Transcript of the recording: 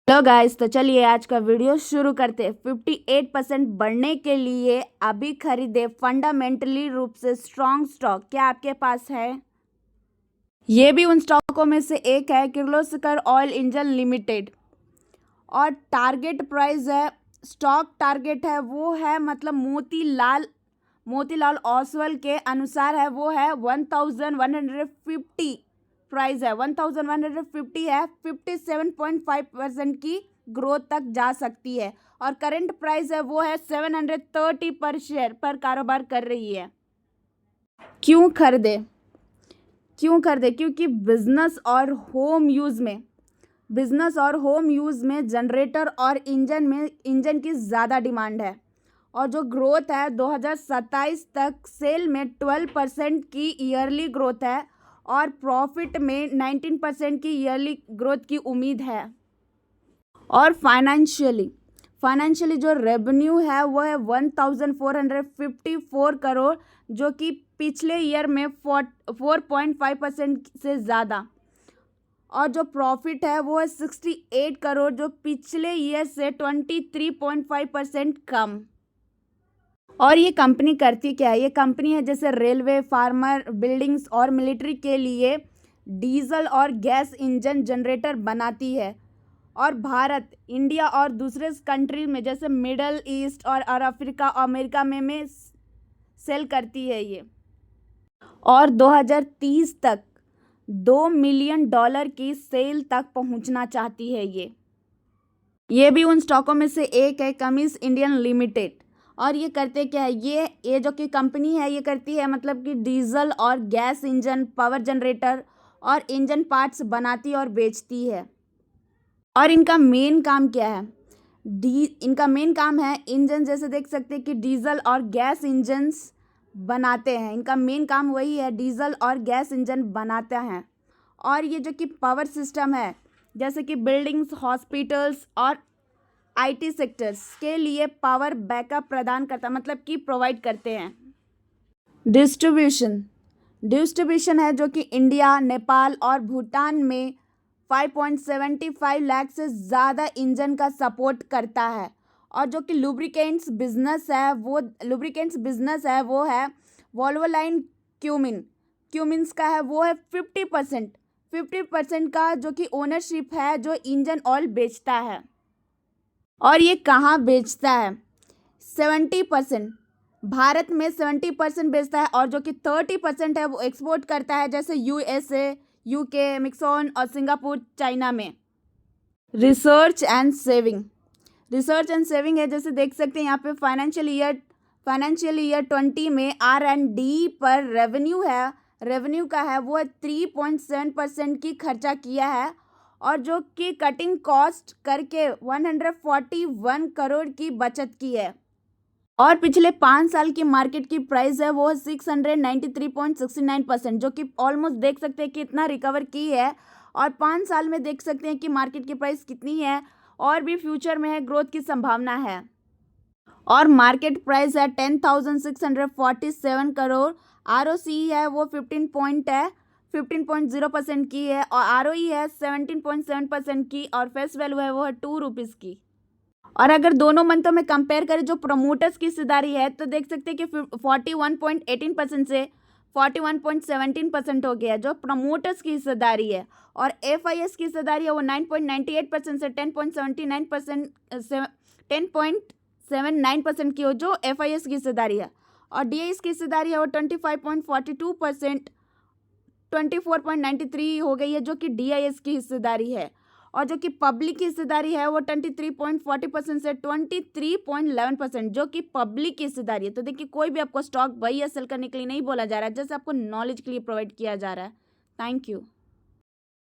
Hello guys, तो चलिए आज का वीडियो शुरू करते हैं। 58% बढ़ने के लिए अभी खरीदे फंडामेंटली रूप से स्ट्रॉन्ग स्टॉक क्या आपके पास है? ये भी उन स्टॉकों में से एक है किर्लोस्कर ऑयल इंजन लिमिटेड। और टारगेट प्राइस है, स्टॉक टारगेट है वो है मतलब मोतीलाल ओसवाल के अनुसार है वो है 1150 प्राइस है 1150 है। 57.5% की ग्रोथ तक जा सकती है और करंट प्राइस है वो है 730 पर शेयर पर कारोबार कर रही है। क्यों खरीदे? क्योंकि बिजनेस और होम यूज़ में जनरेटर और इंजन की ज़्यादा डिमांड है। और जो ग्रोथ है 2027 तक सेल में 12% की ईयरली ग्रोथ है और प्रॉफिट में 19% की ईयरली ग्रोथ की उम्मीद है। और फाइनेंशियली जो रेवेन्यू है वो है 1454 करोड़, जो कि पिछले ईयर में 4.5% से ज़्यादा। और जो प्रॉफिट है वो है 68 करोड़, जो पिछले ईयर से 23.5% कम। और ये कंपनी करती क्या है? ये कंपनी है जैसे रेलवे, फार्मर, बिल्डिंग्स और मिलिट्री के लिए डीजल और गैस इंजन जनरेटर बनाती है। और भारत, इंडिया और दूसरे कंट्री में जैसे मिडल ईस्ट और अफ्रीका, अमेरिका में सेल करती है ये। और 2030 तक $2 मिलियन की सेल तक पहुंचना चाहती है ये भी उन स्टॉकों में से एक है कमिंस इंडियन लिमिटेड। और ये करते क्या है? ये जो कि कंपनी है ये करती है मतलब कि डीजल और गैस इंजन, पावर जनरेटर और इंजन पार्ट्स बनाती और बेचती है। और इनका मेन काम क्या है? इनका मेन काम है इंजन, जैसे देख सकते हैं कि डीजल और गैस इंजन्स बनाते हैं। इनका मेन काम वही है, डीजल और गैस इंजन बनाते हैं। और ये जो कि पावर सिस्टम है जैसे कि बिल्डिंग्स, हॉस्पिटल्स और आईटी सेक्टर्स के लिए पावर बैकअप प्रदान करता मतलब कि प्रोवाइड करते हैं। डिस्ट्रीब्यूशन है जो कि इंडिया, नेपाल और भूटान में 5.75 लाख से ज़्यादा इंजन का सपोर्ट करता है। और जो कि लुब्रिकेंट्स बिजनेस है वो है वोल्वोलाइन क्यूमिंस का है वो है 50% का जो कि ओनरशिप है, जो इंजन ऑयल बेचता है। और ये कहाँ बेचता है? 70% भारत में 70% बेचता है और जो कि 30% है वो एक्सपोर्ट करता है जैसे यूएसए, यूके, मिक्सोन और सिंगापुर, चाइना में। रिसर्च एंड सेविंग है जैसे देख सकते हैं यहाँ पे फाइनेंशियल ईयर 20 में R&D पर रेवेन्यू का है वो 3.7% की खर्चा किया है। और जो कि कटिंग कॉस्ट करके 141 करोड़ की बचत की है। और पिछले 5 साल की मार्केट की प्राइस है वो 693.69%, जो कि ऑलमोस्ट देख सकते हैं कि इतना रिकवर की है। और 5 साल में देख सकते हैं कि मार्केट की प्राइस कितनी है और भी फ्यूचर में है, ग्रोथ की संभावना है। और मार्केट प्राइस है 10,647 करोड़। ROCE है वो 15.0% की है और ROE है 17.7% की और फेस वैल्यू है वो है ₹2 की। और अगर दोनों मंथों में कंपेयर करें जो प्रमोटर्स की हिस्सेदारी है तो देख सकते हैं कि 41.18% से 41.17% हो गया जो प्रमोटर्स की हिस्सेदारी है। और FIS की हिस्सेदारी है वो 9.98% से 10.79% की हो जो FIS की हिस्सेदारी है। और DIS की हिस्सेदारी है वो 25.42%, 24.93 हो गई है जो कि DIS की हिस्सेदारी है। और जो कि पब्लिक की हिस्सेदारी है वो 23.40% से 23.11% जो कि पब्लिक की हिस्सेदारी है। तो देखिए कोई भी आपको स्टॉक बाई या सेल करने के लिए नहीं बोला जा रहा है, जैसे आपको नॉलेज के लिए प्रोवाइड किया जा रहा है। Thank you.